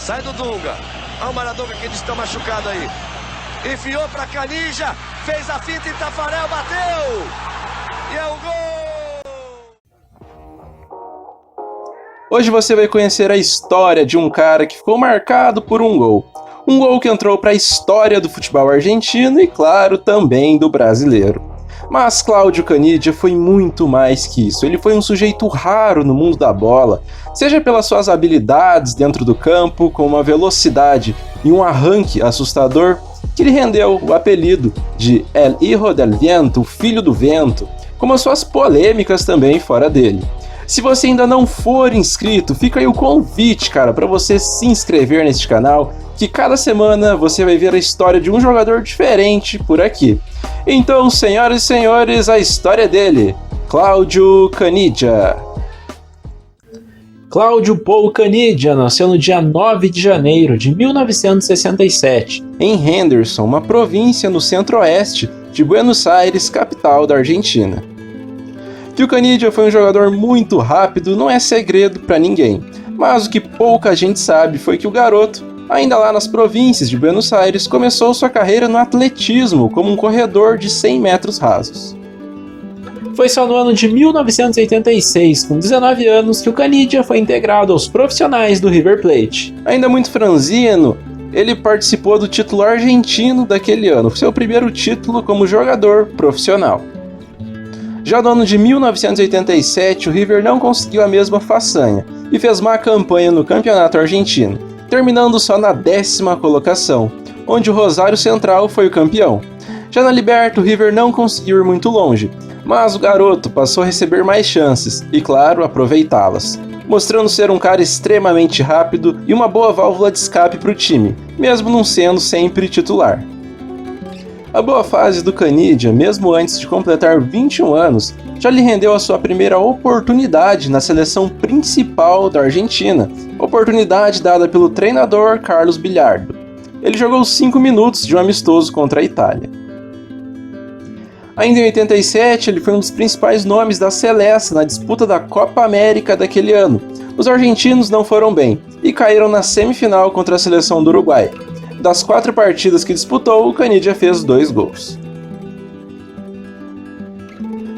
Sai do Dunga. Olha o Maradona que está machucado aí. Enfiou para Canija. Fez a finta e Tafarel bateu. E é o gol. Hoje você vai conhecer a história de um cara que ficou marcado por um gol. Um gol que entrou para a história do futebol argentino e, claro, também do brasileiro. Mas Cláudio Caniggia foi muito mais que isso. Ele foi um sujeito raro no mundo da bola, seja pelas suas habilidades dentro do campo, com uma velocidade e um arranque assustador, que lhe rendeu o apelido de El Hijo del Viento, o Filho do Vento, como as suas polêmicas também fora dele. Se você ainda não for inscrito, fica aí o convite, cara, para você se inscrever neste canal, que cada semana você vai ver a história de um jogador diferente por aqui. Então, senhoras e senhores, a história dele, Cláudio Caniggia. Cláudio Paul Caniggia nasceu no dia 9 de janeiro de 1967, em Henderson, uma província no centro-oeste de Buenos Aires, capital da Argentina. Que o Caniggia foi um jogador muito rápido não é segredo para ninguém, mas o que pouca gente sabe foi que o garoto, ainda lá nas províncias de Buenos Aires, começou sua carreira no atletismo como um corredor de 100 metros rasos. Foi só no ano de 1986, com 19 anos, que o Caniggia foi integrado aos profissionais do River Plate. Ainda muito franzino, ele participou do título argentino daquele ano, seu primeiro título como jogador profissional. Já no ano de 1987, o River não conseguiu a mesma façanha e fez má campanha no campeonato argentino, terminando só na 10ª colocação, onde o Rosário Central foi o campeão. Já na Liberta, o River não conseguiu ir muito longe, mas o garoto passou a receber mais chances e, claro, aproveitá-las, mostrando ser um cara extremamente rápido e uma boa válvula de escape para o time, mesmo não sendo sempre titular. A boa fase do Caniggia, mesmo antes de completar 21 anos, já lhe rendeu a sua primeira oportunidade na seleção principal da Argentina, oportunidade dada pelo treinador Carlos Bilardo. Ele jogou 5 minutos de um amistoso contra a Itália. Ainda em 87, ele foi um dos principais nomes da Celeste na disputa da Copa América daquele ano. Os argentinos não foram bem e caíram na semifinal contra a seleção do Uruguai. Das 4 partidas que disputou, o Caniggia fez 2 gols.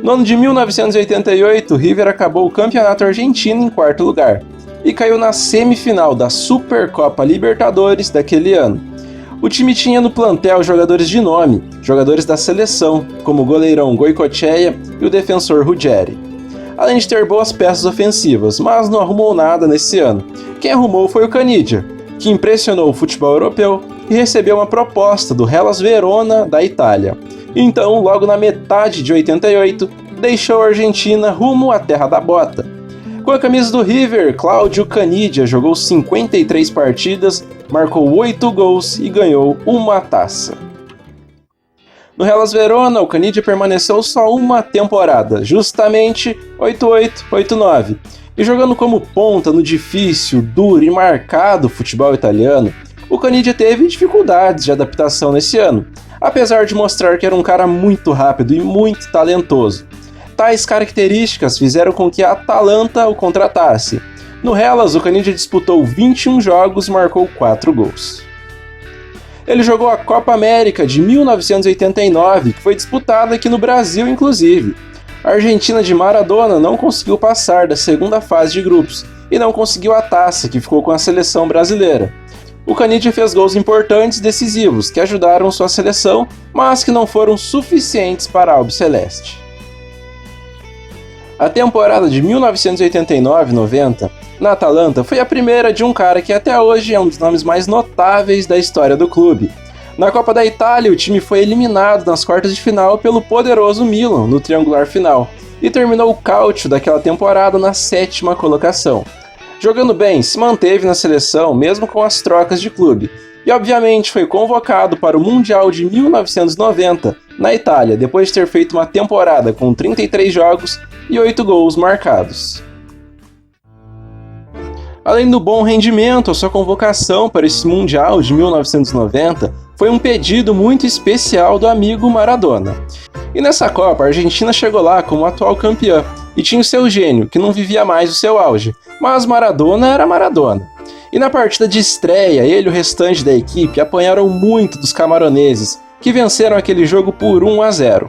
No ano de 1988, o River acabou o campeonato argentino em 4º lugar e caiu na semifinal da Supercopa Libertadores daquele ano. O time tinha no plantel jogadores de nome, jogadores da seleção, como o goleirão Goicoechea e o defensor Ruggeri, além de ter boas peças ofensivas, mas não arrumou nada nesse ano. Quem arrumou foi o Caniggia, que impressionou o futebol europeu e recebeu uma proposta do Hellas Verona da Itália. Então, logo na metade de 88, deixou a Argentina rumo à terra da bota. Com a camisa do River, Cláudio Caniggia jogou 53 partidas, marcou 8 gols e ganhou uma taça. No Hellas Verona, o Caniggia permaneceu só uma temporada, justamente 88-89. E jogando como ponta no difícil, duro e marcado futebol italiano, o Caniggia teve dificuldades de adaptação nesse ano, apesar de mostrar que era um cara muito rápido e muito talentoso. Tais características fizeram com que a Atalanta o contratasse. No Hellas, o Caniggia disputou 21 jogos e marcou 4 gols. Ele jogou a Copa América de 1989, que foi disputada aqui no Brasil, inclusive. A Argentina de Maradona não conseguiu passar da segunda fase de grupos e não conseguiu a taça, que ficou com a seleção brasileira. O Caniggia fez gols importantes e decisivos, que ajudaram sua seleção, mas que não foram suficientes para a Albiceleste. A temporada de 1989-90, na Atalanta, foi a primeira de um cara que até hoje é um dos nomes mais notáveis da história do clube. Na Copa da Itália, o time foi eliminado nas quartas de final pelo poderoso Milan no triangular final e terminou o cálcio daquela temporada na 7ª colocação. Jogando bem, se manteve na seleção mesmo com as trocas de clube e obviamente foi convocado para o Mundial de 1990 na Itália, depois de ter feito uma temporada com 33 jogos e 8 gols marcados. Além do bom rendimento, a sua convocação para esse Mundial de 1990 foi um pedido muito especial do amigo Maradona. E nessa Copa, a Argentina chegou lá como atual campeã e tinha o seu gênio, que não vivia mais o seu auge, mas Maradona era Maradona. E na partida de estreia, ele e o restante da equipe apanharam muito dos camaroneses, que venceram aquele jogo por 1-0.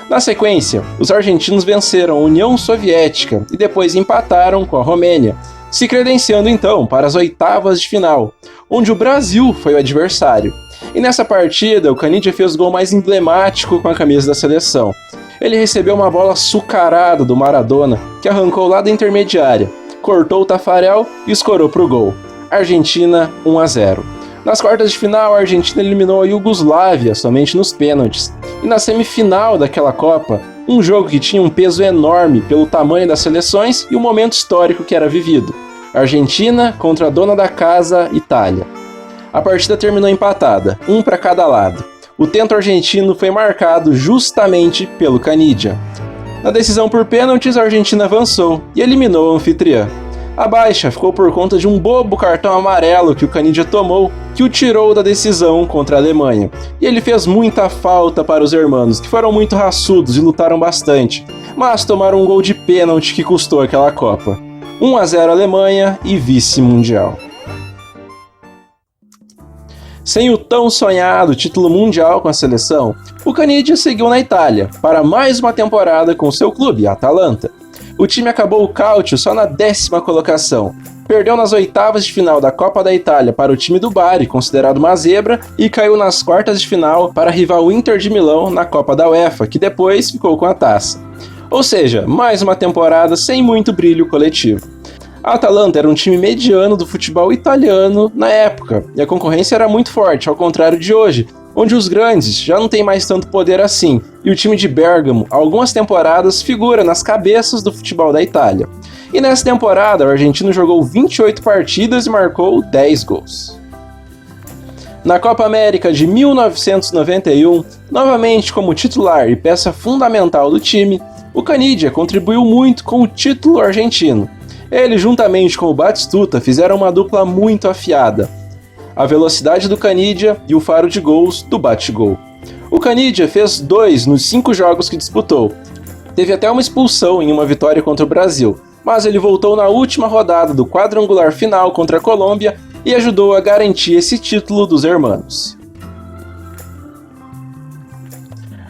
Na sequência, os argentinos venceram a União Soviética e depois empataram com a Romênia, se credenciando então para as oitavas de final, onde o Brasil foi o adversário. E nessa partida, o Caniggia fez o gol mais emblemático com a camisa da seleção. Ele recebeu uma bola açucarada do Maradona, que arrancou lá da intermediária, cortou o Taffarel e escorou para o gol. Argentina 1-0. Nas quartas de final, a Argentina eliminou a Iugoslávia somente nos pênaltis. E na semifinal daquela Copa, um jogo que tinha um peso enorme pelo tamanho das seleções e o momento histórico que era vivido. Argentina contra a dona da casa, Itália. A partida terminou empatada, um para cada lado. O tento argentino foi marcado justamente pelo Caniggia. Na decisão por pênaltis, a Argentina avançou e eliminou a anfitriã. A baixa ficou por conta de um bobo cartão amarelo que o Caniggia tomou, que o tirou da decisão contra a Alemanha. E ele fez muita falta para os hermanos, que foram muito raçudos e lutaram bastante, mas tomaram um gol de pênalti que custou aquela Copa. 1-0 Alemanha e vice-mundial. Sem o tão sonhado título mundial com a seleção, o Caniggia seguiu na Itália para mais uma temporada com seu clube, a Atalanta. O time acabou o Calcio só na 10ª colocação. Perdeu nas oitavas de final da Copa da Itália para o time do Bari, considerado uma zebra, e caiu nas quartas de final para a rival Inter de Milão na Copa da UEFA, que depois ficou com a taça. Ou seja, mais uma temporada sem muito brilho coletivo. A Atalanta era um time mediano do futebol italiano na época, e a concorrência era muito forte, ao contrário de hoje, onde os grandes já não têm mais tanto poder assim, e o time de Bergamo, há algumas temporadas, figura nas cabeças do futebol da Itália. E nessa temporada, o argentino jogou 28 partidas e marcou 10 gols. Na Copa América de 1991, novamente como titular e peça fundamental do time, o Caniggia contribuiu muito com o título argentino. Ele, juntamente com o Batistuta, fizeram uma dupla muito afiada. A velocidade do Caniggia e o faro de gols do bate-gol. O Caniggia fez 2 nos 5 jogos que disputou. Teve até uma expulsão em uma vitória contra o Brasil, mas ele voltou na última rodada do quadrangular final contra a Colômbia e ajudou a garantir esse título dos hermanos.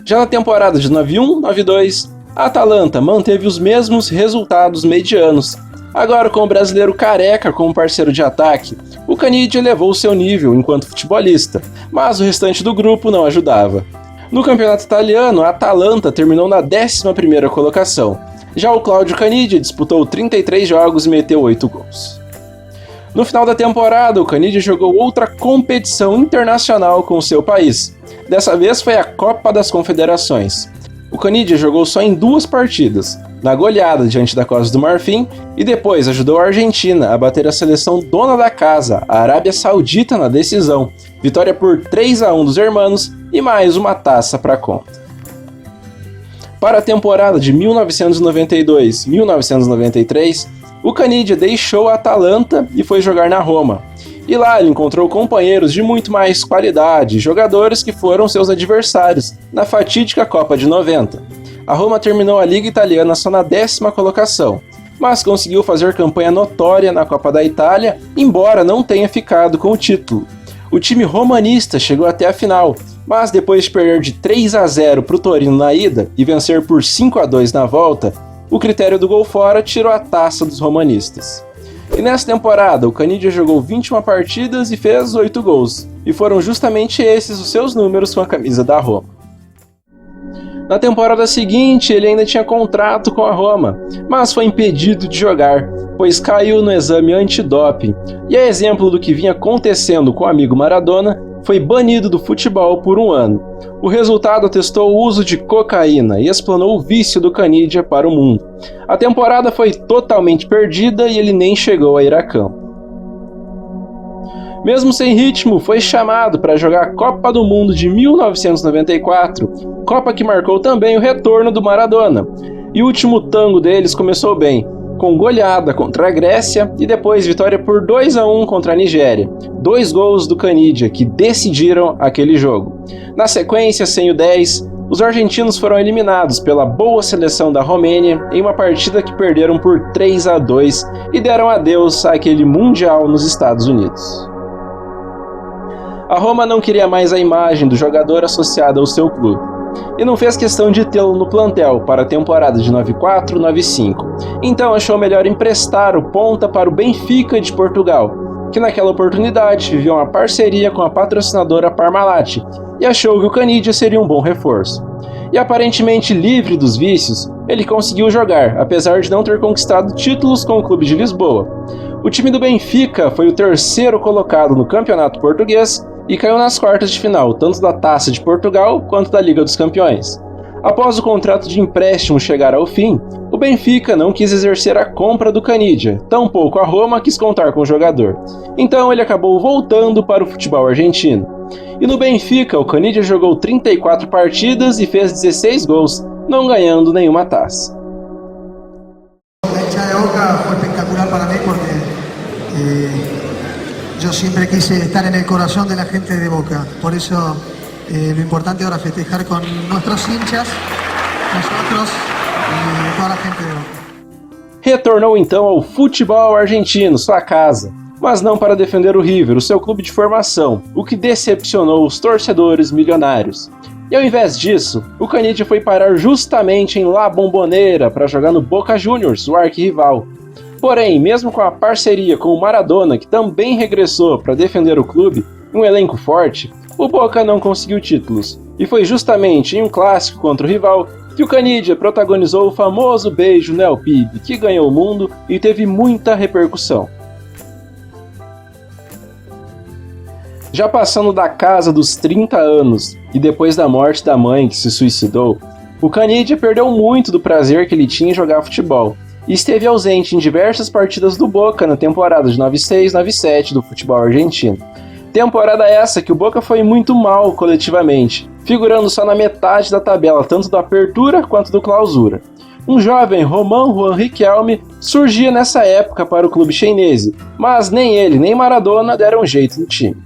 Já na temporada de 91-92, a Atalanta manteve os mesmos resultados medianos. Agora, com o brasileiro Careca como parceiro de ataque, o Caniggia elevou seu nível enquanto futebolista, mas o restante do grupo não ajudava. No campeonato italiano, a Atalanta terminou na 11ª colocação. Já o Claudio Caniggia disputou 33 jogos e meteu 8 gols. No final da temporada, o Caniggia jogou outra competição internacional com o seu país. Dessa vez foi a Copa das Confederações. O Caniggia jogou só em 2 partidas, na goleada diante da Costa do Marfim, e depois ajudou a Argentina a bater a seleção dona da casa, a Arábia Saudita, na decisão. Vitória por 3-1 dos hermanos e mais uma taça para conta. Para a temporada de 1992-1993, o Caniggia deixou a Atalanta e foi jogar na Roma. E lá ele encontrou companheiros de muito mais qualidade, jogadores que foram seus adversários na fatídica Copa de 90. A Roma terminou a Liga Italiana só na 10ª colocação, mas conseguiu fazer campanha notória na Copa da Itália, embora não tenha ficado com o título. O time romanista chegou até a final, mas depois de perder de 3-0 para o Torino na ida e vencer por 5-2 na volta, o critério do gol fora tirou a taça dos romanistas. E nessa temporada, o Caniggia jogou 21 partidas e fez 8 gols, e foram justamente esses os seus números com a camisa da Roma. Na temporada seguinte, ele ainda tinha contrato com a Roma, mas foi impedido de jogar, pois caiu no exame antidoping, e a exemplo do que vinha acontecendo com o amigo Maradona, foi banido do futebol por 1 ano. O resultado atestou o uso de cocaína e explanou o vício do Caniggia para o mundo. A temporada foi totalmente perdida e ele nem chegou a ir a campo. Mesmo sem ritmo, foi chamado para jogar a Copa do Mundo de 1994, Copa que marcou também o retorno do Maradona. E o último tango deles começou bem, com goleada contra a Grécia e depois vitória por 2-1 contra a Nigéria. 2 gols do Caniggia que decidiram aquele jogo. Na sequência, sem o 10, os argentinos foram eliminados pela boa seleção da Romênia em uma partida que perderam por 3-2 e deram adeus àquele Mundial nos Estados Unidos. A Roma não queria mais a imagem do jogador associado ao seu clube, e não fez questão de tê-lo no plantel para a temporada de 94-95, então achou melhor emprestar o ponta para o Benfica de Portugal, que naquela oportunidade vivia uma parceria com a patrocinadora Parmalat, e achou que o Caniggia seria um bom reforço. E aparentemente livre dos vícios, ele conseguiu jogar, apesar de não ter conquistado títulos com o clube de Lisboa. O time do Benfica foi o terceiro colocado no campeonato português e caiu nas quartas de final, tanto da Taça de Portugal quanto da Liga dos Campeões. Após o contrato de empréstimo chegar ao fim, o Benfica não quis exercer a compra do Caniggia, tampouco a Roma quis contar com o jogador. Então ele acabou voltando para o futebol argentino. E no Benfica, o Caniggia jogou 34 partidas e fez 16 gols, não ganhando nenhuma taça. La hinchada de Boca fue espectacular para mí porque yo siempre quise estar en el corazón de la gente de Boca. Por eso lo importante ahora es festejar con nuestros hinchas, nosotros y toda la gente de Boca. Retornou então ao futebol argentino, sua casa, mas não para defender o River, o seu clube de formação, o que decepcionou os torcedores milionários. E ao invés disso, o Caniggia foi parar justamente em La Bombonera para jogar no Boca Juniors, o arquirrival. Porém, mesmo com a parceria com o Maradona, que também regressou para defender o clube, um elenco forte, o Boca não conseguiu títulos. E foi justamente em um clássico contra o rival que o Caniggia protagonizou o famoso beijo no El Pibe, que ganhou o mundo e teve muita repercussão. Já passando da casa dos 30 anos e depois da morte da mãe que se suicidou, o Caniggia perdeu muito do prazer que ele tinha em jogar futebol e esteve ausente em diversas partidas do Boca na temporada de 96-97 do futebol argentino. Temporada essa que o Boca foi muito mal coletivamente, figurando só na metade da tabela tanto do Apertura quanto do Clausura. Um jovem Román Juan Riquelme surgia nessa época para o clube chinese, mas nem ele nem Maradona deram jeito no time.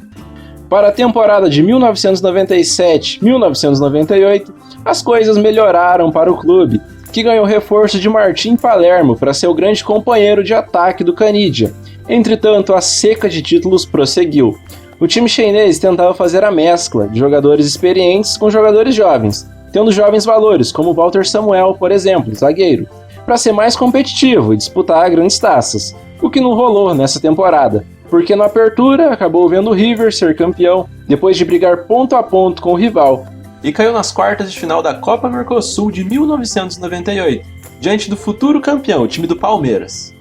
Para a temporada de 1997-1998, as coisas melhoraram para o clube, que ganhou reforço de Martim Palermo para ser o grande companheiro de ataque do Caniggia. Entretanto, a seca de títulos prosseguiu. O time chinês tentava fazer a mescla de jogadores experientes com jogadores jovens, tendo jovens valores, como Walter Samuel, por exemplo, zagueiro, para ser mais competitivo e disputar grandes taças, o que não rolou nessa temporada, porque na Apertura acabou vendo o River ser campeão, depois de brigar ponto a ponto com o rival, e caiu nas quartas de final da Copa Mercosul de 1998, diante do futuro campeão, o time do Palmeiras.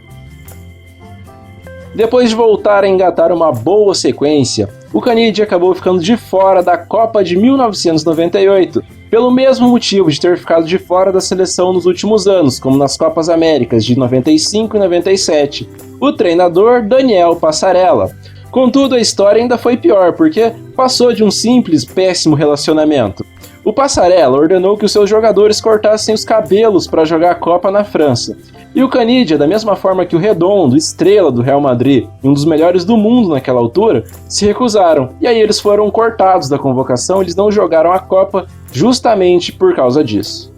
Depois de voltar a engatar uma boa sequência, o Caniggia acabou ficando de fora da Copa de 1998, pelo mesmo motivo de ter ficado de fora da seleção nos últimos anos, como nas Copas Américas de 95 e 97, o treinador Daniel Passarella. Contudo, a história ainda foi pior, porque passou de um simples péssimo relacionamento. O Passarella ordenou que os seus jogadores cortassem os cabelos para jogar a Copa na França. E o Caniggia, da mesma forma que o Redondo, estrela do Real Madrid, um dos melhores do mundo naquela altura, se recusaram. E aí eles foram cortados da convocação, eles não jogaram a Copa justamente por causa disso.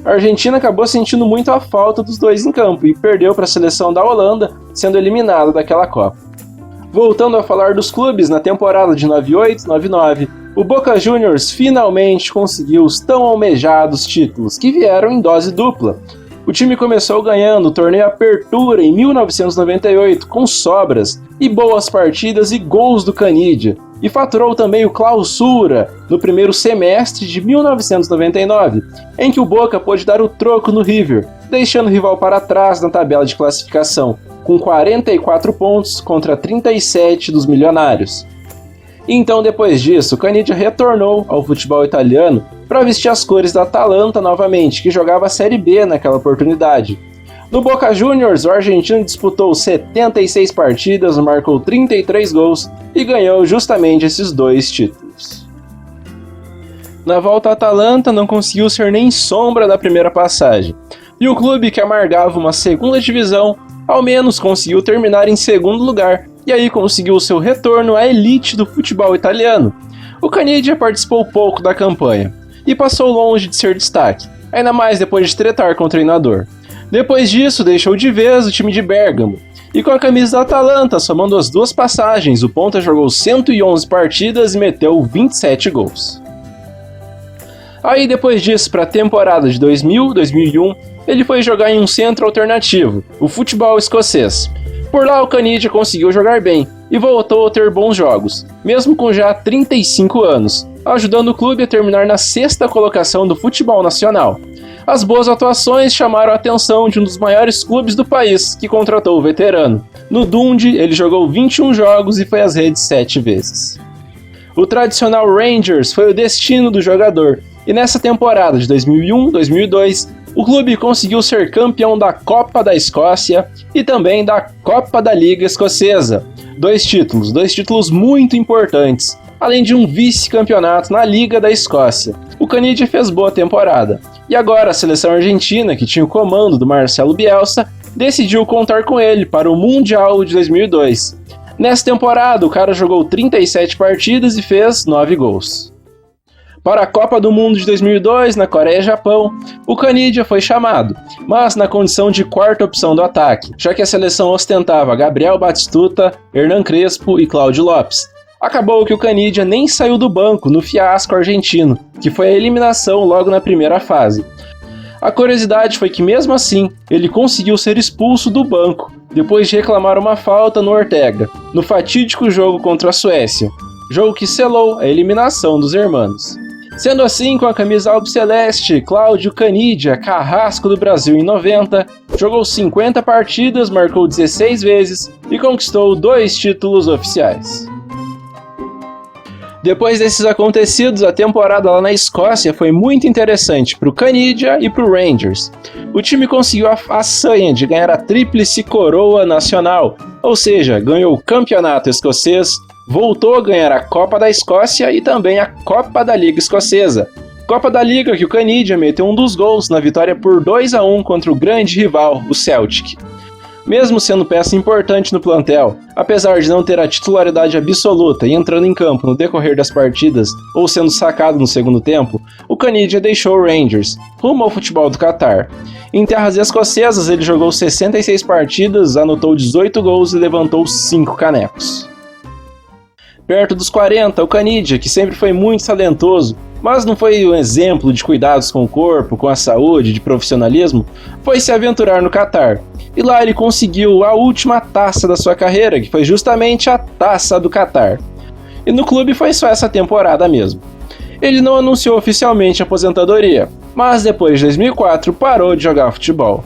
A Argentina acabou sentindo muito a falta dos dois em campo e perdeu para a seleção da Holanda, sendo eliminada daquela Copa. Voltando a falar dos clubes, na temporada de 98-99, o Boca Juniors finalmente conseguiu os tão almejados títulos, que vieram em dose dupla. O time começou ganhando o torneio Apertura em 1998, com sobras e boas partidas e gols do Caniggia, e faturou também o Clausura no primeiro semestre de 1999, em que o Boca pôde dar o troco no River, deixando o rival para trás na tabela de classificação, com 44 pontos contra 37 dos milionários. Então, depois disso, o Caniggia retornou ao futebol italiano para vestir as cores da Atalanta novamente, que jogava a Série B naquela oportunidade. No Boca Juniors, o argentino disputou 76 partidas, marcou 33 gols e ganhou justamente esses dois títulos. Na volta à Atalanta, não conseguiu ser nem sombra da primeira passagem, e o clube que amargava uma segunda divisão, ao menos conseguiu terminar em segundo lugar, e aí conseguiu o seu retorno à elite do futebol italiano. O Caniggia participou pouco da campanha, e passou longe de ser destaque, ainda mais depois de tretar com o treinador. Depois disso, deixou de vez o time de Bérgamo, e com a camisa da Atalanta, somando as 2 passagens, o ponta jogou 111 partidas e meteu 27 gols. Aí depois disso, para a temporada de 2000-2001, ele foi jogar em um centro alternativo, o futebol escocês. Por lá o Canidia conseguiu jogar bem e voltou a ter bons jogos, mesmo com já 35 anos, ajudando o clube a terminar na 6ª colocação do futebol nacional. As boas atuações chamaram a atenção de um dos maiores clubes do país, que contratou o veterano. No Dundee, ele jogou 21 jogos e foi às redes 7 vezes. O tradicional Rangers foi o destino do jogador, e nessa temporada de 2001-2002, o clube conseguiu ser campeão da Copa da Escócia e também da Copa da Liga Escocesa. 2 títulos muito importantes, além de um vice-campeonato na Liga da Escócia. O Canidia fez boa temporada. E agora a seleção argentina, que tinha o comando do Marcelo Bielsa, decidiu contar com ele para o Mundial de 2002. Nessa temporada, o cara jogou 37 partidas e fez 9 gols. Para a Copa do Mundo de 2002, na Coreia e Japão, o Canidia foi chamado, mas na condição de 4ª opção do ataque, já que a seleção ostentava Gabriel Batistuta, Hernan Crespo e Cláudio Lopes. Acabou que o Canidia nem saiu do banco no fiasco argentino, que foi a eliminação logo na primeira fase. A curiosidade foi que mesmo assim, ele conseguiu ser expulso do banco, depois de reclamar uma falta no Ortega, no fatídico jogo contra a Suécia, jogo que selou a eliminação dos hermanos. Sendo assim, com a camisa albiceleste, Cláudio Canidia, carrasco do Brasil em 90, jogou 50 partidas, marcou 16 vezes e conquistou 2 títulos oficiais. Depois desses acontecidos, a temporada lá na Escócia foi muito interessante para o Canidia e para o Rangers. O time conseguiu a façanha de ganhar a tríplice coroa nacional, ou seja, ganhou o campeonato escocês, voltou a ganhar a Copa da Escócia e também a Copa da Liga Escocesa. Copa da Liga que o Canidia meteu um dos gols na vitória por 2-1 contra o grande rival, o Celtic. Mesmo sendo peça importante no plantel, apesar de não ter a titularidade absoluta e entrando em campo no decorrer das partidas ou sendo sacado no segundo tempo, o Canidia deixou o Rangers, rumo ao futebol do Catar. Em terras escocesas ele jogou 66 partidas, anotou 18 gols e levantou 5 canecos. Perto dos 40, o Canidia, que sempre foi muito talentoso, mas não foi um exemplo de cuidados com o corpo, com a saúde, de profissionalismo, foi se aventurar no Catar. E lá ele conseguiu a última taça da sua carreira, que foi justamente a Taça do Catar. E no clube foi só essa temporada mesmo. Ele não anunciou oficialmente a aposentadoria, mas depois de 2004 parou de jogar futebol.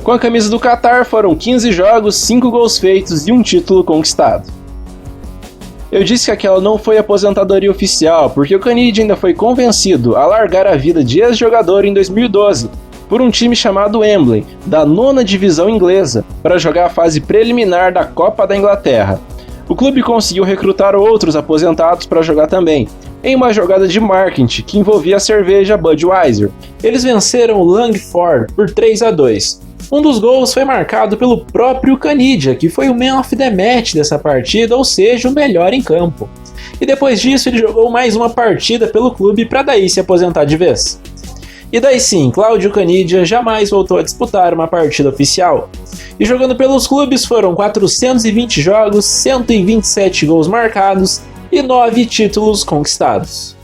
Com a camisa do Catar foram 15 jogos, 5 gols feitos e um título conquistado. Eu disse que aquela não foi a aposentadoria oficial, porque o Canidia ainda foi convencido a largar a vida de ex-jogador em 2012, por um time chamado Wembley, da 9ª divisão inglesa, para jogar a fase preliminar da Copa da Inglaterra. O clube conseguiu recrutar outros aposentados para jogar também, em uma jogada de marketing que envolvia a cerveja Budweiser. Eles venceram o Langford por 3-2. Um dos gols foi marcado pelo próprio Canidia, que foi o man of the match dessa partida, ou seja, o melhor em campo. E depois disso ele jogou mais uma partida pelo clube para daí se aposentar de vez. E daí sim, Cláudio Canidia jamais voltou a disputar uma partida oficial. E jogando pelos clubes foram 420 jogos, 127 gols marcados e 9 títulos conquistados.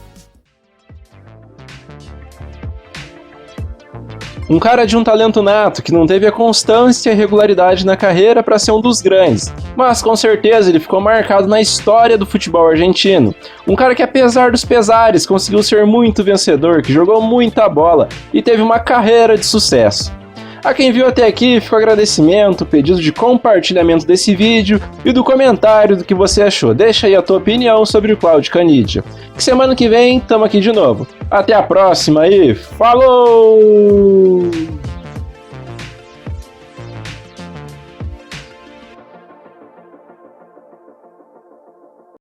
Um cara de um talento nato, que não teve a constância e regularidade na carreira para ser um dos grandes, mas com certeza ele ficou marcado na história do futebol argentino. Um cara que apesar dos pesares conseguiu ser muito vencedor, que jogou muita bola e teve uma carreira de sucesso. A quem viu até aqui, fica o agradecimento, pedido de compartilhamento desse vídeo e do comentário do que você achou. Deixa aí a tua opinião sobre o Cláudio Canidia. Que semana que vem, tamo aqui de novo. Até a próxima e falou!